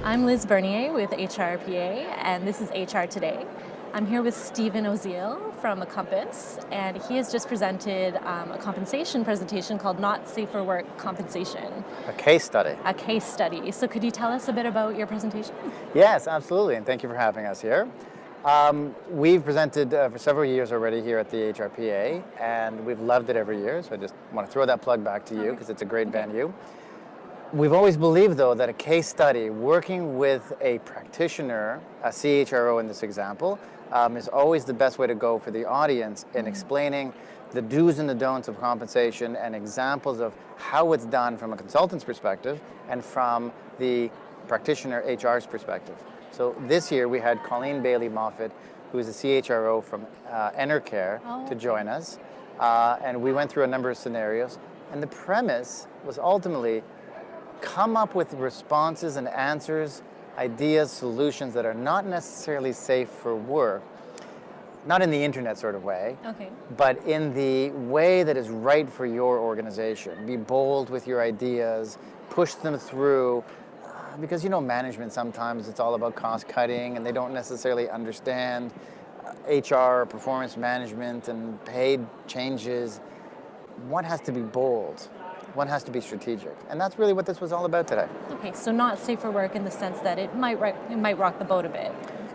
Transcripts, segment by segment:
I'm Liz Bernier with HRPA, and this is HR Today. I'm here with Stephen Oziel from Compass, and he has just presented a compensation presentation called Not Safe for Work Compensation. A case study. A case study. So could you tell us a bit about your presentation? Yes, absolutely, and thank you for having us here. We've presented for several years already here at the HRPA, and we've loved it every year, so I just want to throw that plug back to you because it's a great venue. We've always believed, though, that a case study, working with a practitioner, a CHRO in this example, is always the best way to go for the audience in explaining the do's and the don'ts of compensation and examples of how it's done from a consultant's perspective and from the practitioner HR's perspective. So this year we had Colleen Bailey-Moffat, who is a CHRO from Enercare, to join us, and we went through a number of scenarios, and the premise was ultimately come up with responses and answers, ideas, solutions that are not necessarily safe for work, not in the internet sort of way, but in the way that is right for your organization. Be bold with your ideas, push them through, because you know management sometimes it's all about cost cutting and they don't necessarily understand HR, performance management and paid changes. One has to be bold. One has to be strategic. And that's really what this was all about today. Okay, so not safe for work in the sense that it might rock the boat a bit.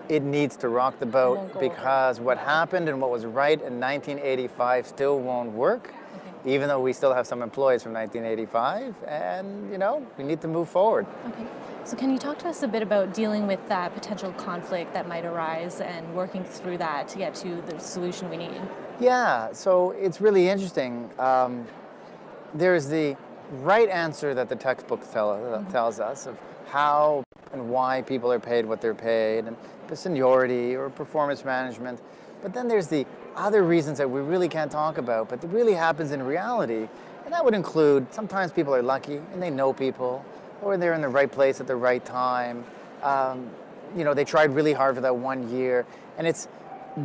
It needs to rock the boat because what happened and what was right in 1985 still won't work, even though we still have some employees from 1985, and you know, we need to move forward. Okay, so can you talk to us a bit about dealing with that potential conflict that might arise and working through that to get to the solution we need? Yeah, so it's really interesting. There's the right answer that the textbook tells us of how and why people are paid what they're paid, and the seniority or performance management. But then there's the other reasons that we really can't talk about, but that really happens in reality. And that would include sometimes people are lucky and they know people, or they're in the right place at the right time. You know, they tried really hard for that 1 year. And it's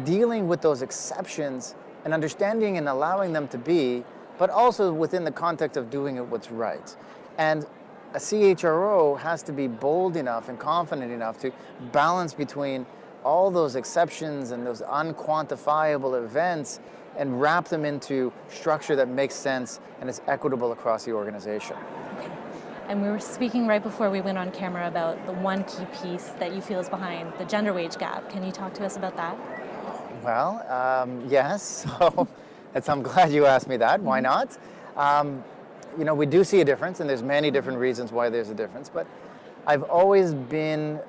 dealing with those exceptions and understanding and allowing them to be, but also within the context of doing it what's right. And a CHRO has to be bold enough and confident enough to balance between all those exceptions and those unquantifiable events and wrap them into structure that makes sense and is equitable across the organization. Okay. And we were speaking right before we went on camera about the one key piece that you feel is behind the gender wage gap. Can you talk to us about that? Well, yes. So I'm glad you asked me that. Why not? You know, we do see a difference, and there's many different reasons why there's a difference, but I've always been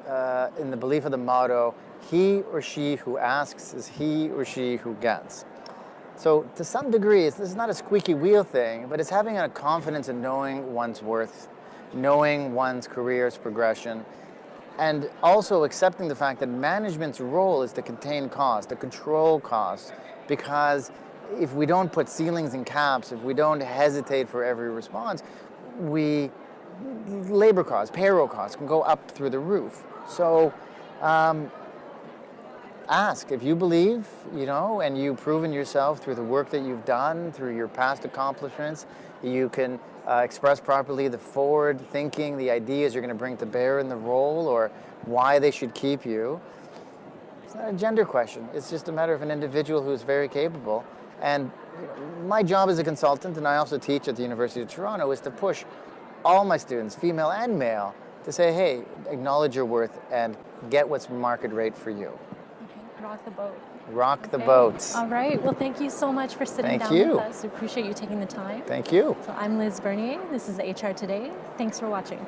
in the belief of the motto, he or she who asks is he or she who gets. So to some degree, this is not a squeaky wheel thing, but it's having a confidence in knowing one's worth, knowing one's career's progression, and also accepting the fact that management's role is to contain cost, to control costs, because if we don't put ceilings and caps, if we don't hesitate for every response, labor costs, payroll costs can go up through the roof. So ask if you believe, you know, and you've proven yourself through the work that you've done, through your past accomplishments, you can express properly the forward thinking, the ideas you're going to bring to bear in the role, or why they should keep you. It's not a gender question. It's just a matter of an individual who's very capable. And my job as a consultant, and I also teach at the University of Toronto, is to push all my students, female and male, to say, hey, acknowledge your worth and get what's market rate for you. Okay. Rock the boat. Rock the boat. All right. Well, thank you so much for sitting down with us. We appreciate you taking the time. Thank you. So I'm Liz Bernier. This is HR Today. Thanks for watching.